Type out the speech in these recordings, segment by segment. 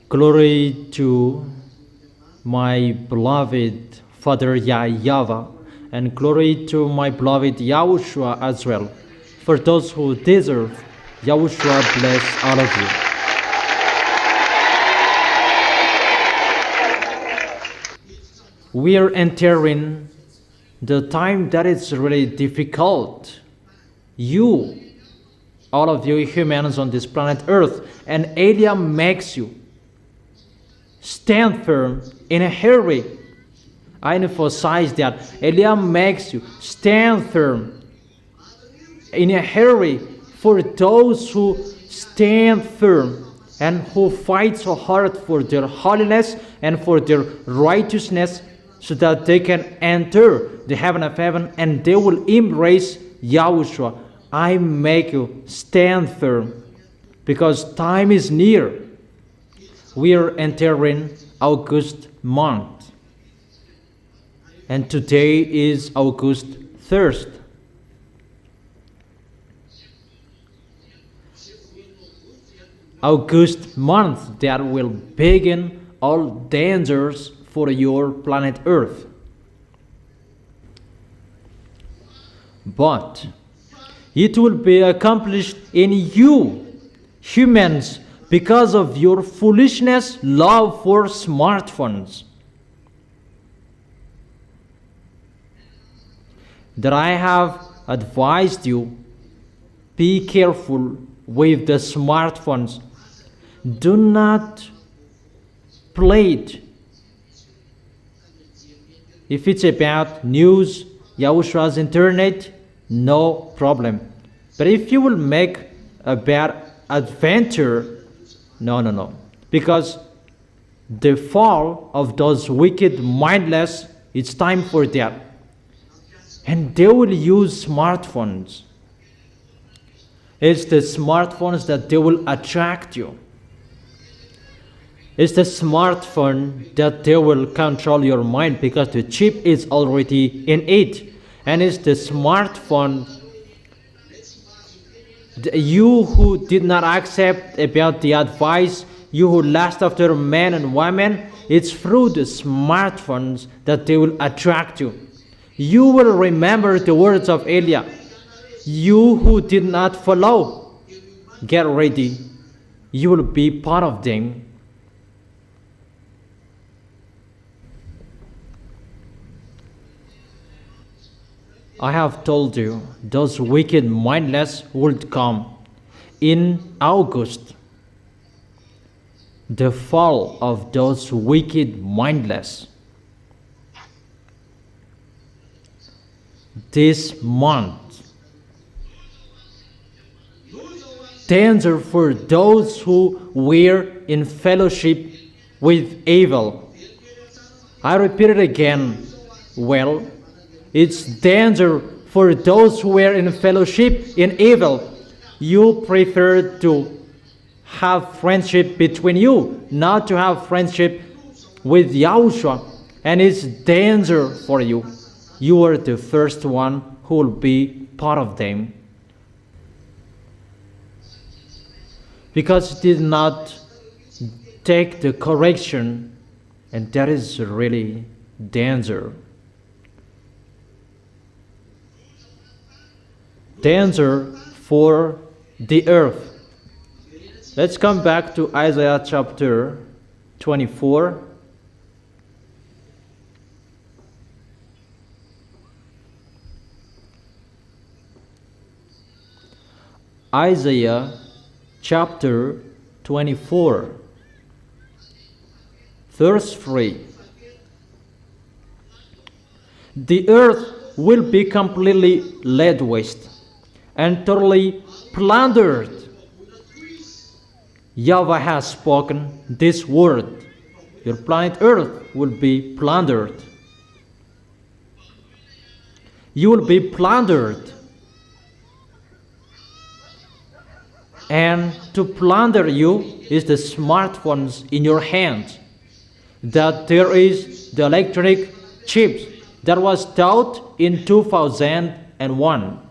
Glory to my beloved Father YAHVAH, and glory to my beloved YAHOSHUAH as well. For those who deserve, YAHOSHUAH bless all of you. We are entering the time that is really difficult. You, all of you humans on this planet Earth, and Elia makes you stand firm in a hurry. I emphasize that Elia makes you stand firm in a hurry for those who stand firm and who fight so hard for their holiness and for their righteousness, so that they can enter the heaven of heaven and they will embrace YAHOSHUAH. I make you stand firm because time is near. We are entering August month, and today is August 1st. August month that will begin all dangers for your planet Earth. But it will be accomplished in you, humans, because of your foolishness love for smartphones. That I have advised you, be careful with the smartphones. Do not play it. If it's about news, YAHOSHUAH's internet, no problem. But if you will make a bad adventure, no. Because the fall of those wicked, mindless, it's time for that. And they will use smartphones. It's the smartphones that they will attract you. It's the smartphone that they will control your mind, because the chip is already in it. And it's the smartphone, you who did not accept about the advice, you who lust after men and women, it's through the smartphones that they will attract you. You will remember the words of Elia. You who did not follow, get ready. You will be part of them. I have told you, those wicked mindless would come in August. The fall of those wicked mindless. This month. Danger for those who were in fellowship with evil. I repeat it again. Well, it's danger for those who were in fellowship in evil. You prefer to have friendship between you, not to have friendship with YAHOSHUAH. And it's danger for you. You are the first one who will be part of them. Because it did not take the correction, and that is really danger. Danger for the earth. Let's come back to Isaiah chapter 24. Isaiah chapter 24, verse 3. The earth will be completely laid waste and totally plundered. YAHVAH has spoken this word. Your planet Earth will be plundered. You will be plundered. And to plunder you is the smartphones in your hand. That there is the electronic chips that was taught in 2001.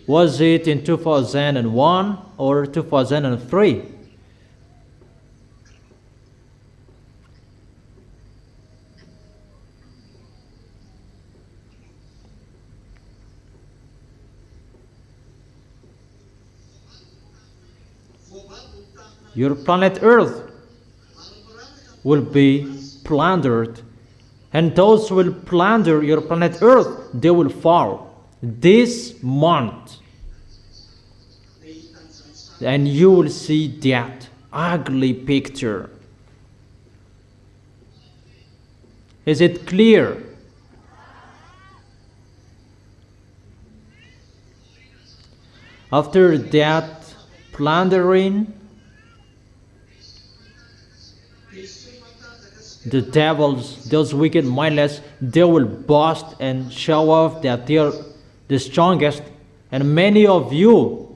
Was it in 2001 or 2003? Your planet Earth will be plundered, and those who will plunder your planet Earth, they will fall this month, and you will see that ugly picture. Is it clear? After that plundering, the devils, those wicked mindless, they will boast and show off that they are the strongest. And many of you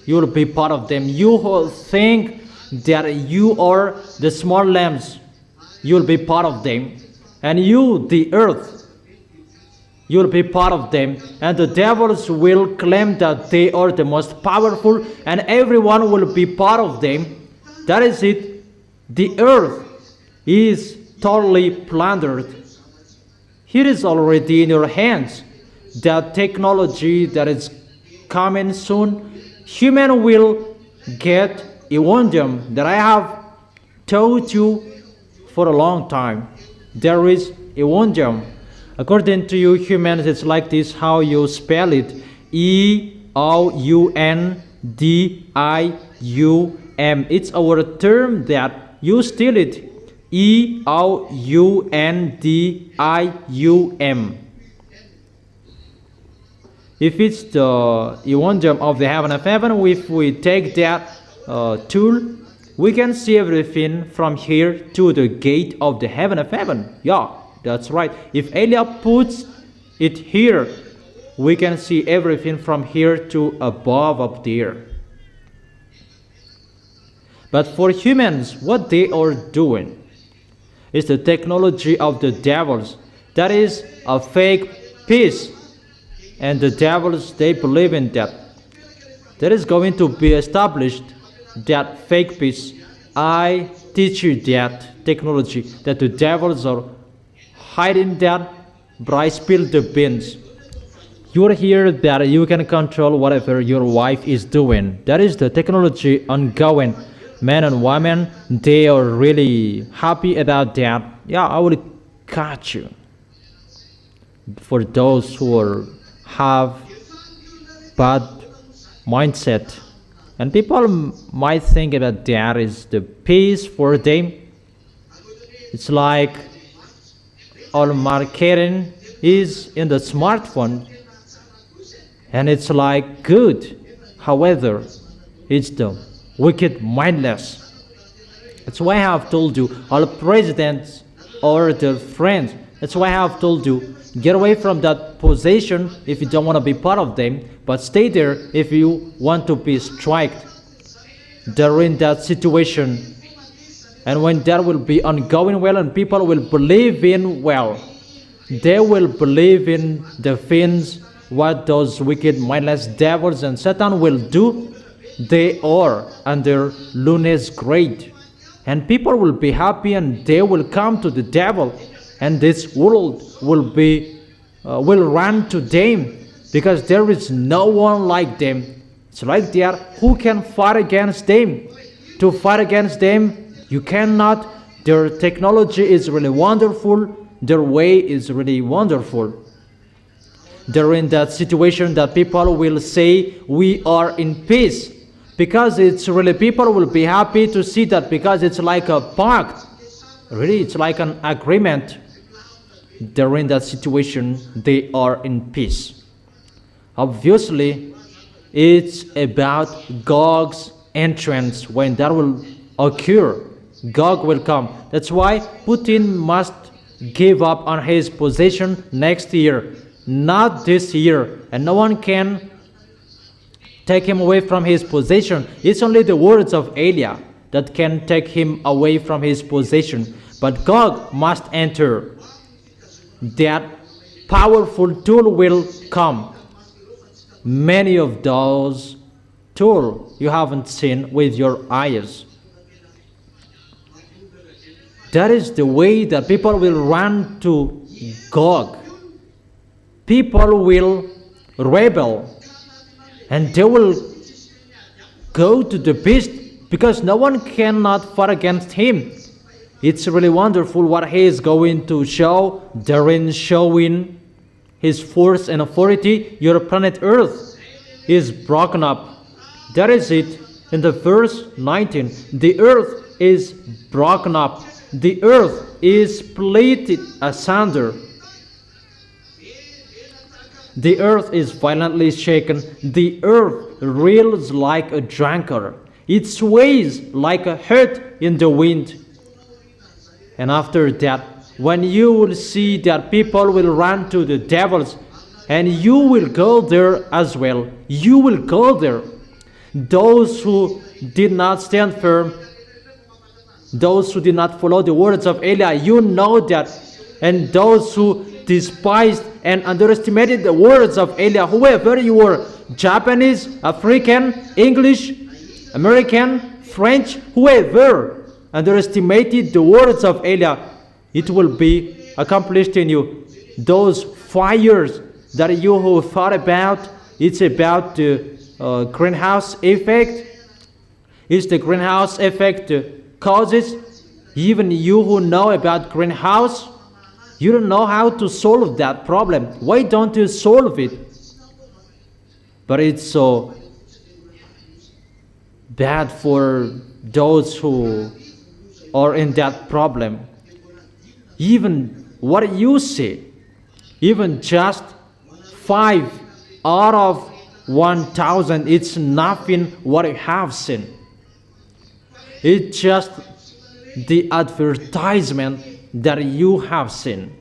will be part of them. You who think that you are the small lambs, you will be part of them. And you, the earth, you will be part of them. And the devils will claim that they are the most powerful, and everyone will be part of them. That is it. The earth is totally plundered. It is already in your hands. That technology that is coming soon, human will get a wonder that I have told you for a long time. There is a wonder. According to you humans, it's like this, how you spell it. EOUNDIUM. It's our term that you steal it. EOUNDIUM. If it's the Evangelium of the heaven of heaven, if we take that tool, we can see everything from here to the gate of the heaven of heaven. Yeah, that's right. If Elia puts it here, we can see everything from here to above up there. But for humans, what they are doing is the technology of the devils. That is a fake peace. And the devils, they believe in that. That is going to be established, that fake peace. I teach you that technology, that the devils are hiding that, but I spill the beans. You are here that you can control whatever your wife is doing. That is the technology ongoing. Men and women, they are really happy about that. Yeah, I will catch you. For those who have bad mindset, and people might think that that is the peace for them. It's like all marketing is in the smartphone, and it's like good. However, it's the wicked mindless. That's why I have told you, all presidents or their friends, that's why I have told you, get away from that position if you don't want to be part of them, but stay there if you want to be striked. They're in that situation, and when that will be ongoing well and people will believe in, well, they will believe in the things what those wicked mindless devils and Satan will do. They are under Luna's grade, and people will be happy and they will come to the devil, and this world will run to them, because there is no one like them. It's like they are, who can fight against them? To fight against them, you cannot. Their technology is really wonderful. Their way is really wonderful. They're in that situation that people will say we are in peace, because it's really, people will be happy to see that, because it's like a pact. Really, it's like an agreement. They're in that situation, they are in peace. Obviously, it's about Gog's entrance. When that will occur, Gog will come. That's why Putin must give up on his possession next year, not this year, and no one can take him away from his possession. It's only the words of Elia that can take him away from his possession. But Gog must enter. That powerful tool will come. many of those tools you haven't seen with your eyes. That is the way that people will run to Gog. People will rebel, and they will go to the beast because no one cannot fight against him. It's really wonderful what he is going to show, therein showing his force and authority. Your planet Earth is broken up. That is it in the verse 19. The earth is broken up. The earth is split asunder. The earth is violently shaken. The earth reels like a drunkard. It sways like a hurt in the wind. And after that, when you will see that people will run to the devils, and you will go there as well. You will go there. Those who did not stand firm, those who did not follow the words of Eli, you know that. And those who despised and underestimated the words of Eli, whoever you were, Japanese, African, English, American, French, whoever underestimated the words of Eli, it will be accomplished in you. Those fires that you who thought about, it's about the greenhouse effect. It's the greenhouse effect causes. Even you who know about greenhouse, you don't know how to solve that problem. Why don't you solve it? But it's so bad for those who are in that problem. Even what you see, even just 5 out of 1,000, it's nothing what you have seen. It's just the advertisement that you have seen.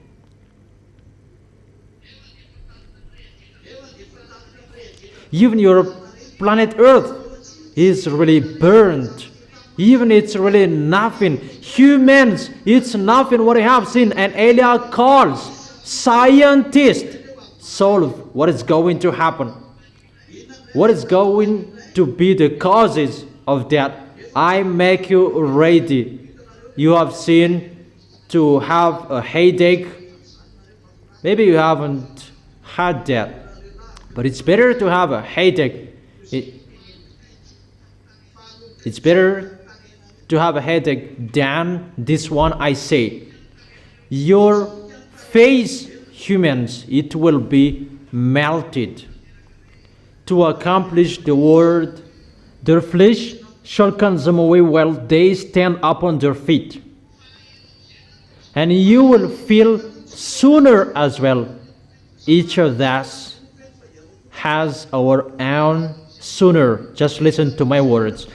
Even your planet Earth is really burned. Even it's really nothing. Humans, it's nothing what I have seen. And Elia calls scientists solve what is going to happen. What is going to be the causes of that? I make you ready. You have seen to have a headache. Maybe you haven't had that. But it's better to have a headache. It's better to have a headache than this one I say. Your face, humans, it will be melted. To accomplish the word, their flesh shall consume away while they stand upon their feet. And you will feel sooner as well. Each of us has our own sooner. Just listen to my words.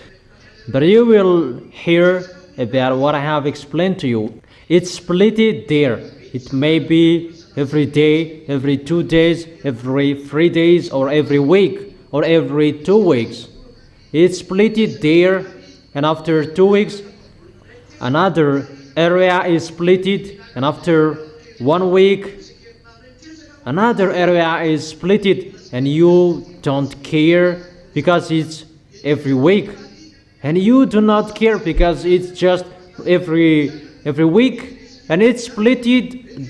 But you will hear about what I have explained to you. It's split there. It may be every day, every 2 days, every 3 days, or every week, or every 2 weeks. It's split there, and after 2 weeks, another area is split, and after 1 week, another area is split, and you don't care because it's every week. And you do not care because it's just every week, and it's split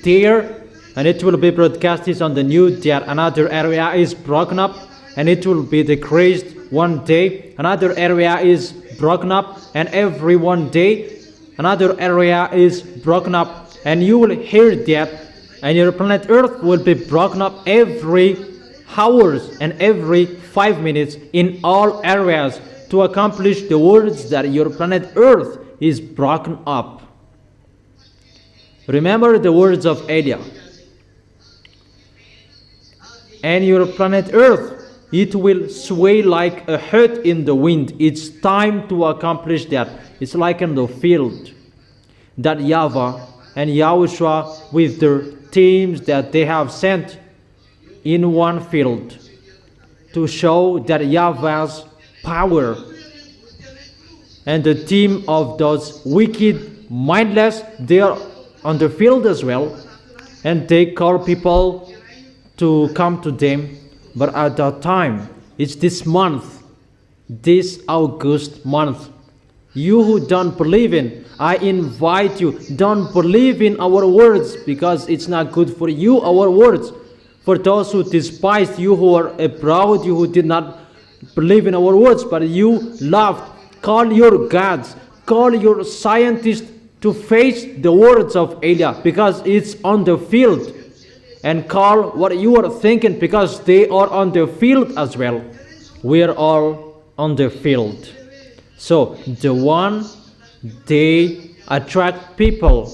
there, and it will be broadcasted on the news that another area is broken up, and it will be decreased one day. Another area is broken up, and every 1 day another area is broken up, and you will hear that, and your planet Earth will be broken up every hours and every 5 minutes in all areas, to accomplish the words that your planet Earth is broken up. Remember the words of Elia. And your planet Earth, it will sway like a hurt in the wind. It's time to accomplish that. It's like in the field that YAHVAH and YAHOSHUAH with their teams that they have sent in one field to show that YAHVAH's power. And the team of those wicked, mindless, they are on the field as well, and they call people to come to them. But at that time, it's this month, this August month. You who don't believe in, I invite you, don't believe in our words, because it's not good for you, our words. For those who despise you, who are abroad, you who did not believe in our words, but you loved, call your gods, call your scientists to face the words of Elia, because it's on the field. And call what you are thinking, because they are on the field as well. We are all on the field. So the one, they attract people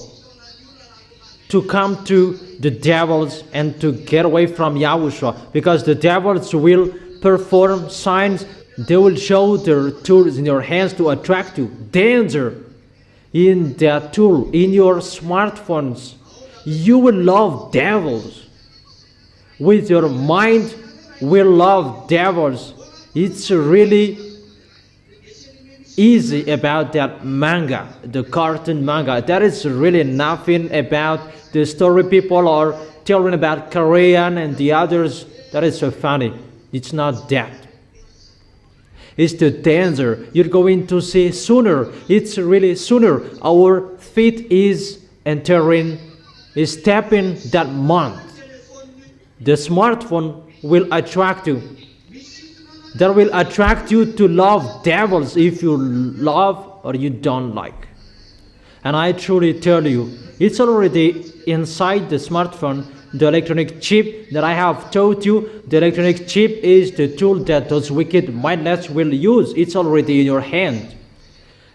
to come to the devils and to get away from Yahushua, because the devils will perform signs. They will show their tools in your hands to attract you. Danger in that tool, in your smartphones. You will love devils. With your mind, will love devils. It's really easy about that manga, the cartoon manga. There is really nothing about the story people are telling about Korean and the others. That is so funny. It's not that. It's the danger you're going to see sooner. It's really sooner. Our feet is entering, is stepping that month. The smartphone will attract you. That will attract you to love devils if you love or you don't like. And I truly tell you, it's already inside the smartphone, the electronic chip that I have taught you. The electronic chip is the tool that those wicked mindless will use. It's already in your hand.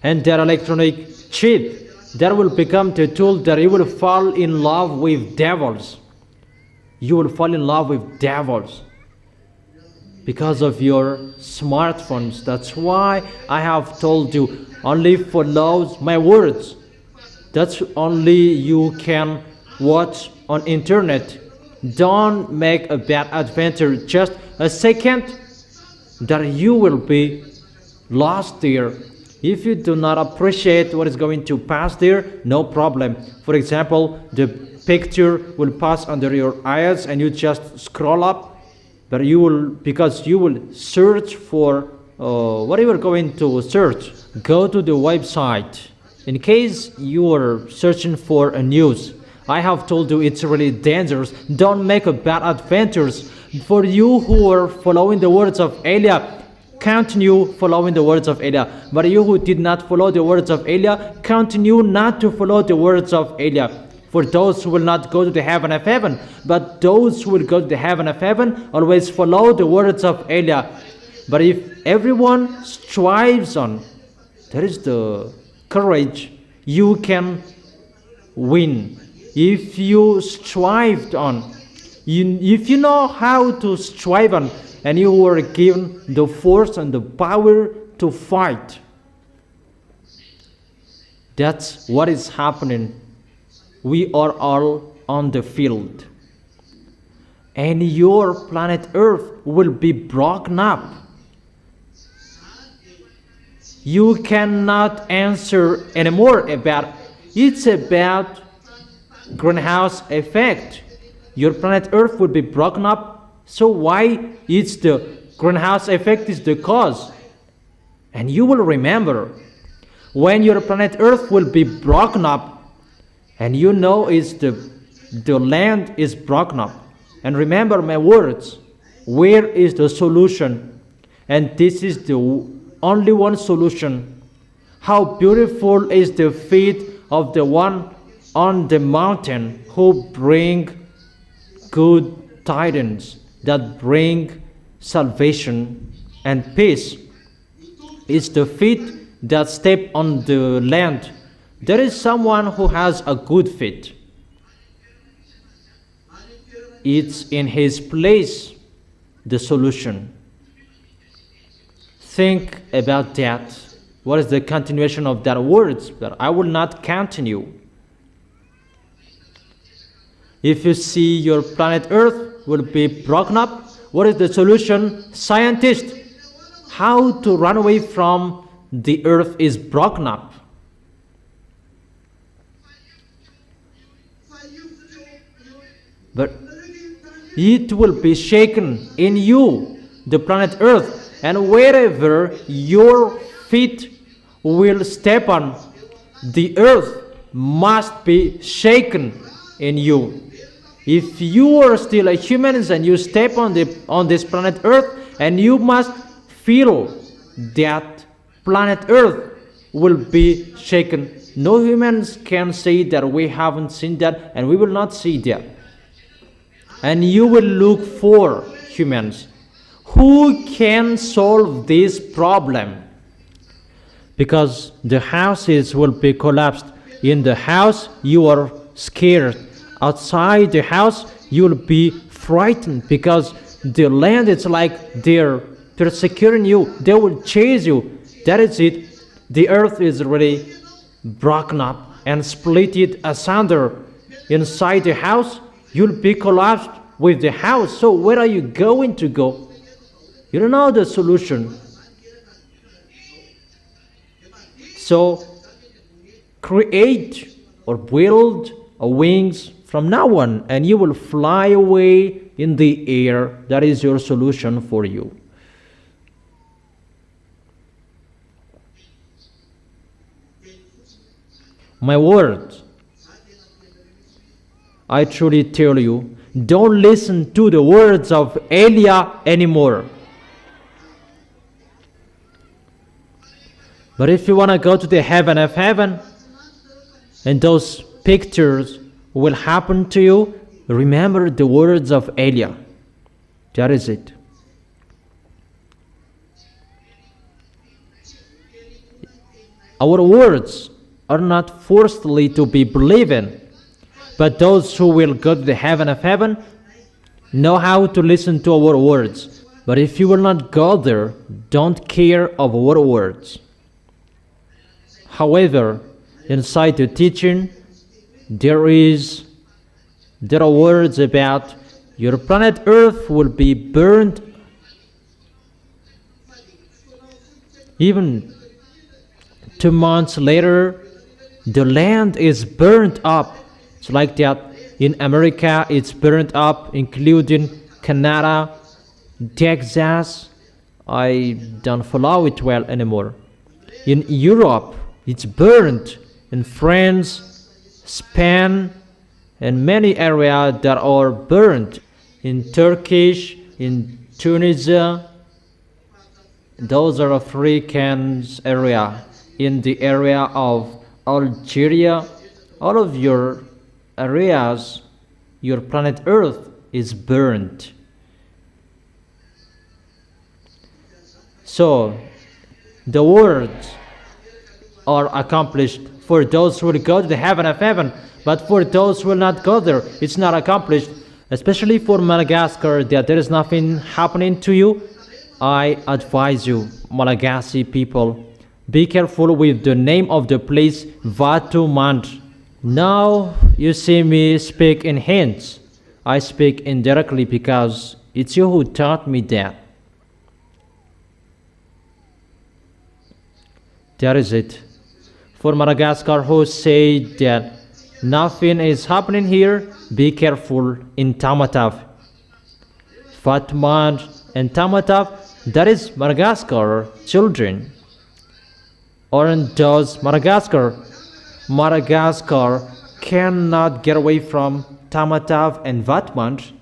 And that electronic chip, that will become the tool that you will fall in love with devils. You will fall in love with devils because of your smartphones. That's why I have told you, only follow my words. That's only you can watch on internet. Don't make a bad adventure just a second that you will be lost there. If you do not appreciate what is going to pass there, no problem. For example, the picture will pass under your eyes and you just scroll up, but you will, because you will search for what you are going to search. Go to the website. In case you are searching for a news, I have told you it's really dangerous. Don't make a bad adventures. For you who are following the words of Elia, continue following the words of Elia. But you who did not follow the words of Elia, continue not to follow the words of Elia. For those who will not go to the heaven of heaven, but those who will go to the heaven of heaven, always follow the words of Elia. But if everyone strives on, there is the courage, you can win. If you strived on, if you know how to strive on, and you were given the force and the power to fight, that's what is happening. We are all on the field. And your planet Earth will be broken up. You cannot answer anymore about, it's about greenhouse effect. Your planet Earth will be broken up. So why it's the greenhouse effect is the cause? And you will remember, when your planet Earth will be broken up, and you know it's the land is broken up. And remember my words, where is the solution? And this is the only one solution. How beautiful is the feet of the one on the mountain who bring good tidings, that bring salvation and peace. It's the feet that step on the land. There is someone who has a good feet. It's in his place, the solution. Think about that. What is the continuation of that words? But I will not continue. If you see your planet Earth will be broken up, what is the solution? Scientists, how to run away from the Earth is broken up. But it will be shaken in you, the planet Earth, and wherever your feet will step on, the earth must be shaken in you. If you are still a human and you step on this planet Earth, and you must feel that planet Earth will be shaken. No humans can say that we haven't seen that, and we will not see that. And you will look for humans who can solve this problem, because the houses will be collapsed. In the house you are scared. Outside the house you will be frightened, because the land is like they're persecuting you. They will chase you. That is it. The earth is really broken up and split it asunder. Inside the house you'll be collapsed with the house. So where are you going to go? You don't know the solution. So create or build wings from now on, and you will fly away in the air. That is your solution for you. My words, I truly tell you, don't listen to the words of Elijah anymore. But if you want to go to the heaven of heaven, and those pictures will happen to you, remember the words of Elijah. That is it. Our words are not forcefully to be believed in, but those who will go to the heaven of heaven know how to listen to our words. But if you will not go there, don't care of our words. However, inside the teaching, there are words about your planet Earth will be burned. Even 2 months later, the land is burnt up. It's like that. In America, it's burnt up, including Canada, Texas. I don't follow it well anymore. In Europe, it's burnt. In France, Spain, and many areas that are burnt. In Turkish, in Tunisia, those are African area. In the area of Algeria, all of your areas, your planet Earth is burnt. So the words are accomplished for those who will go to the heaven of heaven, but for those who will not go there, it's not accomplished. Especially for Madagascar, that there is nothing happening to you. I advise you, Malagasy people, be careful with the name of the place, Vatumand. Now you see me speak in hints. I speak indirectly because it's you who taught me that. That is it. For Madagascar who say that nothing is happening here, be careful in Tamatave. Vatumand and Tamatave, that is Madagascar children. Aren't those Madagascar? Madagascar cannot get away from Tamatave and Vatumand.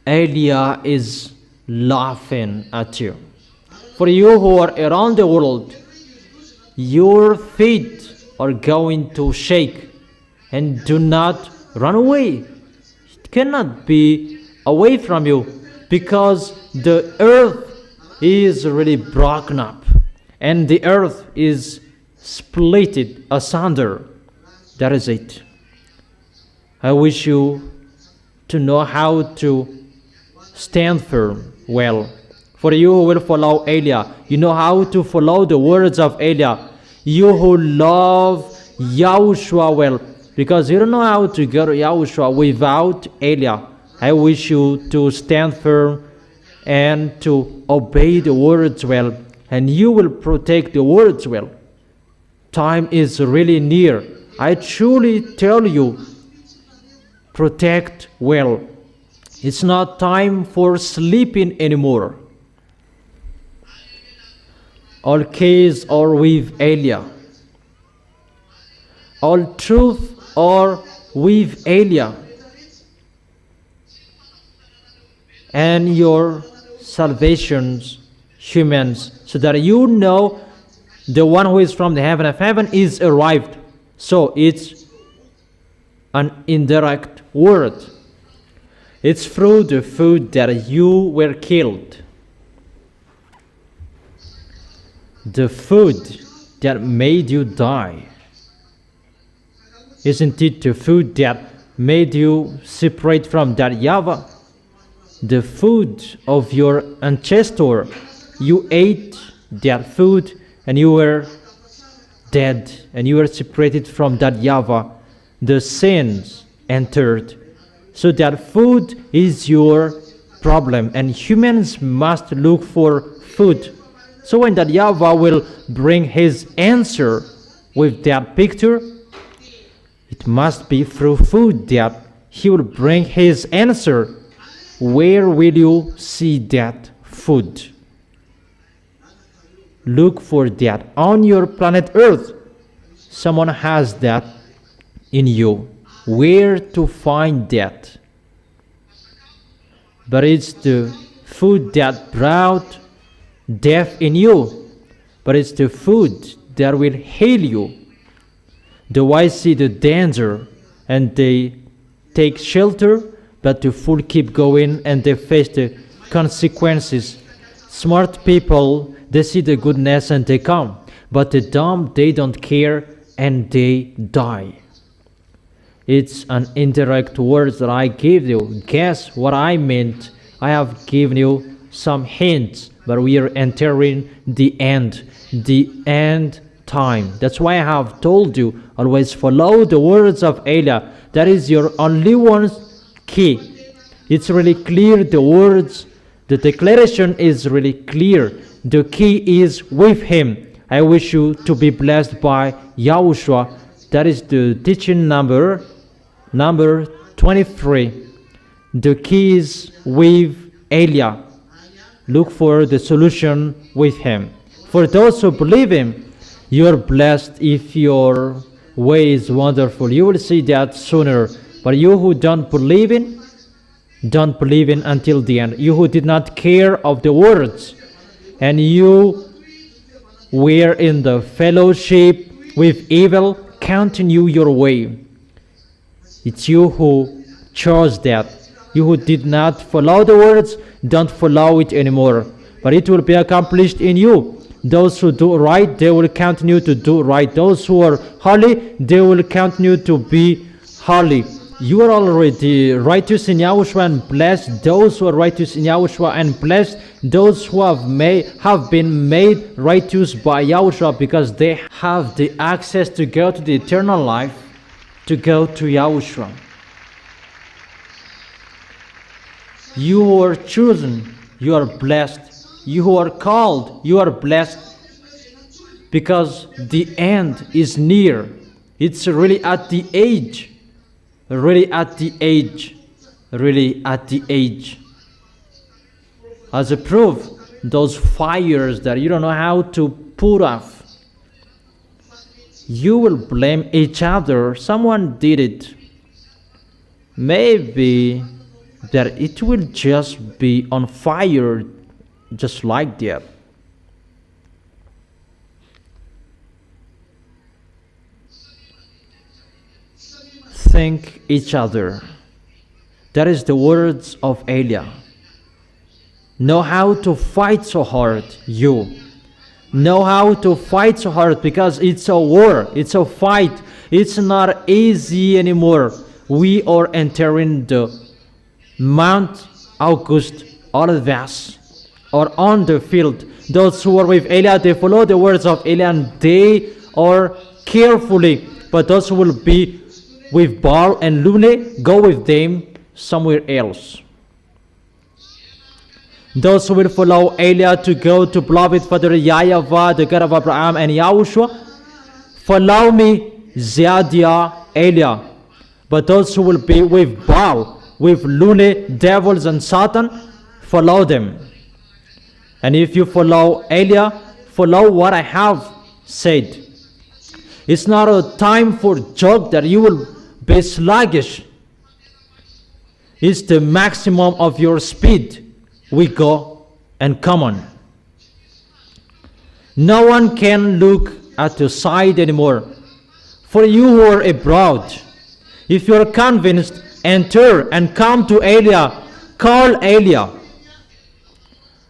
Elijah is laughing at you. For you who are around the world, your feet are going to shake, and do not run away. It cannot be away from you, because the earth is really broken up, and the earth is split asunder. That is it. I wish you to know how to stand firm well. For you who will follow Elijah, you know how to follow the words of Elijah. You who love YAHOSHUAH well, because you don't know how to go to YAHOSHUAH without Elijah. I wish you to stand firm and to obey the words well, and you will protect the words well. Time is really near. I truly tell you, protect well. It's not time for sleeping anymore. All keys are with Elia. All truth are with Elia. And your salvations, humans, so that you know the one who is from the heaven of heaven is arrived. So it's an indirect word. It's through the food that you were killed. The food that made you die. Isn't it the food that made you separate from that YAHVAH? The food of your ancestor. You ate that food and you were dead and you were separated from that YAHVAH. The sins entered. So that food is your problem, and humans must look for food. So when that YAHVAH will bring his answer with that picture, it must be through food that he will bring his answer. Where will you see that food? Look for that on your planet Earth. Someone has that in you. Where to find that? But it's the food that brought death in you. But it's the food that will heal you. The wise see the danger and they take shelter, but the fool keep going and they face the consequences. Smart people, they see the goodness and they come. But the dumb, they don't care and they die. It's an indirect word that I gave you. Guess what I meant? I have given you some hints, but we are entering the end time. That's why I have told you, always follow the words of Elia. That is your only one key. It's really clear, the words, the declaration is really clear. The key is with him. I wish you to be blessed by YAHOSHUAH. That is the teaching number 23. The key is with Elia. Look for the solution with him. For those who believe him, you are blessed. If your way is wonderful, you will see that sooner. But you who don't believe in until the end. You who did not care of the words, and you were in the fellowship with evil, continue your way. It's you who chose that. You who did not follow the words, don't follow it anymore. But it will be accomplished in you. Those who do right, they will continue to do right. Those who are holy, they will continue to be holy. You are already righteous in YAHOSHUAH, and blessed those who are righteous in YAHOSHUAH, and blessed those who have been made righteous by YAHOSHUAH, because they have the access to go to the eternal life, to go to YAHOSHUAH. You who are chosen, you are blessed. You who are called, you are blessed, because the end is near. It's really at the age. Really at the age. As a proof, those fires that you don't know how to put off, you will blame each other. Someone did it. Maybe that it will just be on fire just like that. Thank each other. That is the words of Elia. Know how to fight so hard, you. Know how to fight so hard, because it's a war, it's a fight. It's not easy anymore. We are entering the Mount August Olives, or on the field. Those who are with Elia, they follow the words of Elia and they are carefully. But those who will be with Baal and Lune, go with them somewhere else. Those who will follow Elia to go to beloved Father YAHVAH, the God of Abraham and YAHOSHUAH, follow me, Ziadia, Elia. But those who will be with Baal, with loony devils and Satan, follow them. And if you follow Eliah, follow what I have said. It's not a time for joke that you will be sluggish. It's the maximum of your speed. We go and come on. No one can look at your side anymore. For you who are abroad, if you are convinced, enter and come to Eliah. Call Eliah.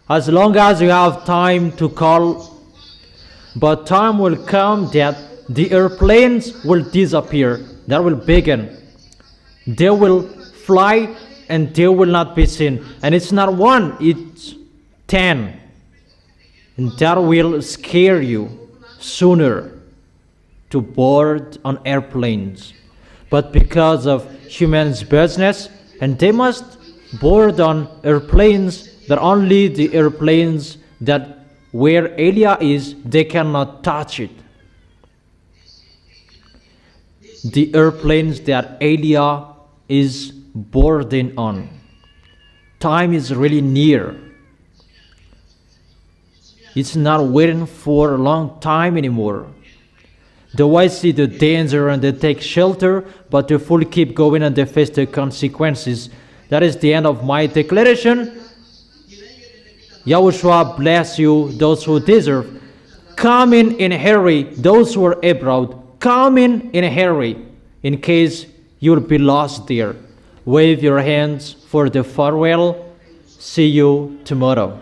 As long as you have time to call, but time will come that the airplanes will disappear. That will begin. They will fly and they will not be seen. And it's not one, it's 10. And that will scare you sooner to board on airplanes. But because of humans' business, and they must board on airplanes, that only the airplanes that where Eliah is, they cannot touch it. The airplanes that Eliah is boarding on. Time is really near. It's not waiting for a long time anymore. The wise see the danger and they take shelter, but the fool keep going and they face the consequences. That is the end of my declaration. Yahushua bless you, those who deserve. Come in a hurry, those who are abroad. Come in a hurry, in case you'll be lost there. Wave your hands for the farewell. See you tomorrow.